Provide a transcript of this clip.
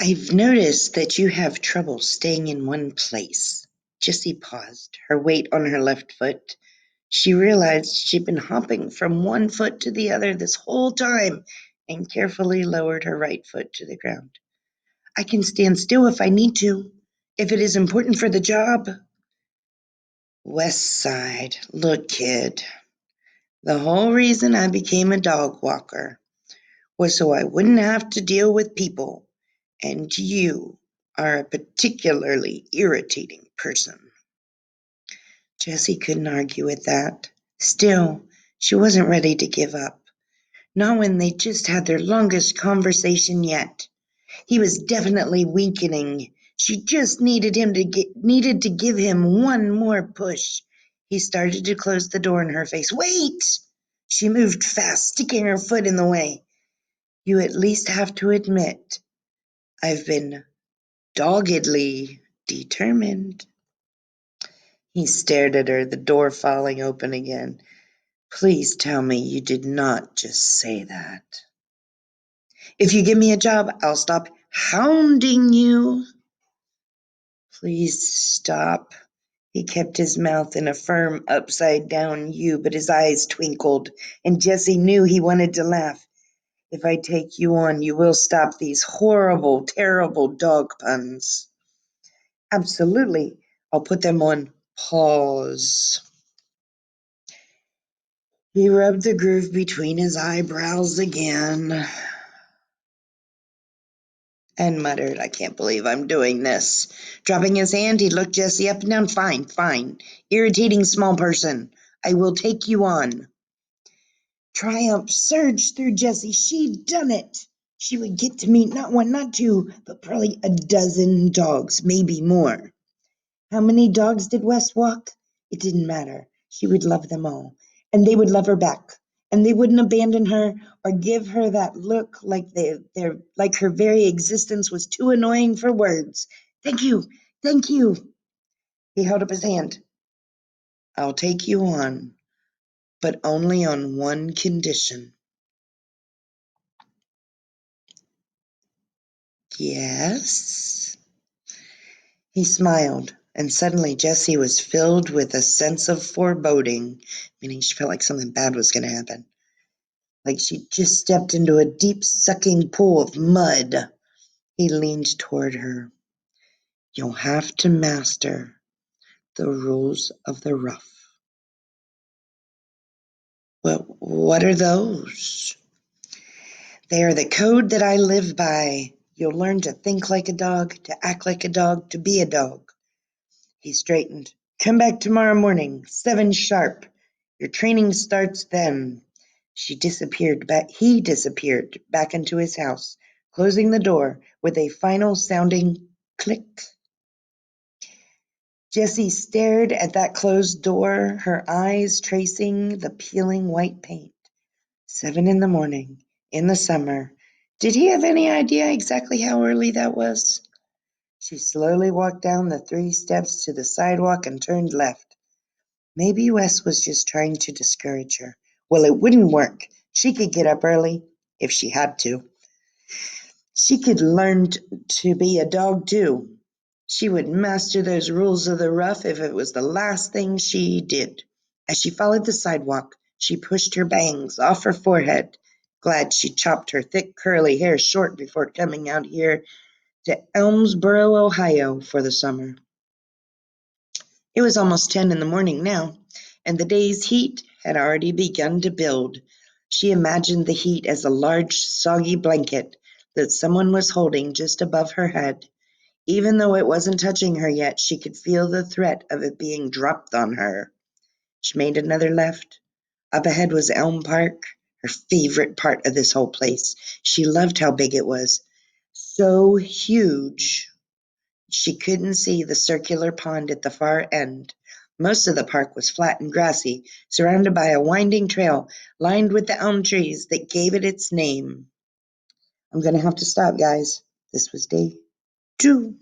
I've noticed that you have trouble staying in one place. Jessie paused, her weight on her left foot. She realized she'd been hopping from one foot to the other this whole time and carefully lowered her right foot to the ground. I can stand still if I need to, if it is important for the job. West Side, look, kid. The whole reason I became a dog walker was so I wouldn't have to deal with people, and you are a particularly irritating person. Jessie couldn't argue with that. Still, she wasn't ready to give up. Not when they just had their longest conversation yet. He was definitely weakening. She just needed to give him one more push. He started to close the door in her face. Wait! She moved fast, sticking her foot in the way. You at least have to admit, I've been doggedly determined. He stared at her, the door falling open again. Please tell me you did not just say that. If you give me a job, I'll stop hounding you. Please stop. He kept his mouth in a firm upside-down U, but his eyes twinkled, and Jessie knew he wanted to laugh. If I take you on, you will stop these horrible, terrible dog puns. Absolutely. I'll put them on pause. He rubbed the groove between his eyebrows again and muttered, I can't believe I'm doing this. Dropping his hand, he looked Jessie up and down. Fine, fine. Irritating small person. I will take you on. Triumph surged through Jessie. She'd done it. She would get to meet not one, not two, but probably a dozen dogs, maybe more. How many dogs did Wes walk? It didn't matter. She would love them all, and they would love her back, and they wouldn't abandon her or give her that look like her very existence was too annoying for words. Thank you, thank you. He held up his hand. I'll take you on, but only on one condition. Yes? He smiled, and suddenly Jessie was filled with a sense of foreboding, meaning she felt like something bad was going to happen. Like she'd just stepped into a deep, sucking pool of mud. He leaned toward her. You'll have to master the rules of the Ruff. Well, what are those? They are the code that I live by. You'll learn to think like a dog, to act like a dog, to be a dog. He straightened. Come back tomorrow morning, 7 sharp. Your training starts then. He disappeared back into his house, closing the door with a final sounding click. Jessie stared at that closed door, her eyes tracing the peeling white paint. 7 in the morning, in the summer. Did he have any idea exactly how early that was? She slowly walked down the 3 steps to the sidewalk and turned left. Maybe Wes was just trying to discourage her. Well, it wouldn't work. She could get up early, if she had to. She could learn to be a dog, too. She would master those rules of the Ruff if it was the last thing she did. As she followed the sidewalk, she pushed her bangs off her forehead, glad she chopped her thick curly hair short before coming out here to Elmsboro, Ohio for the summer. It was almost 10 in the morning now, and the day's heat had already begun to build. She imagined the heat as a large, soggy blanket that someone was holding just above her head. Even though it wasn't touching her yet, she could feel the threat of it being dropped on her. She made another left. Up ahead was Elm Park, her favorite part of this whole place. She loved how big it was. So huge. She couldn't see the circular pond at the far end. Most of the park was flat and grassy, surrounded by a winding trail lined with the elm trees that gave it its name. I'm going to have to stop, guys. This was day 2.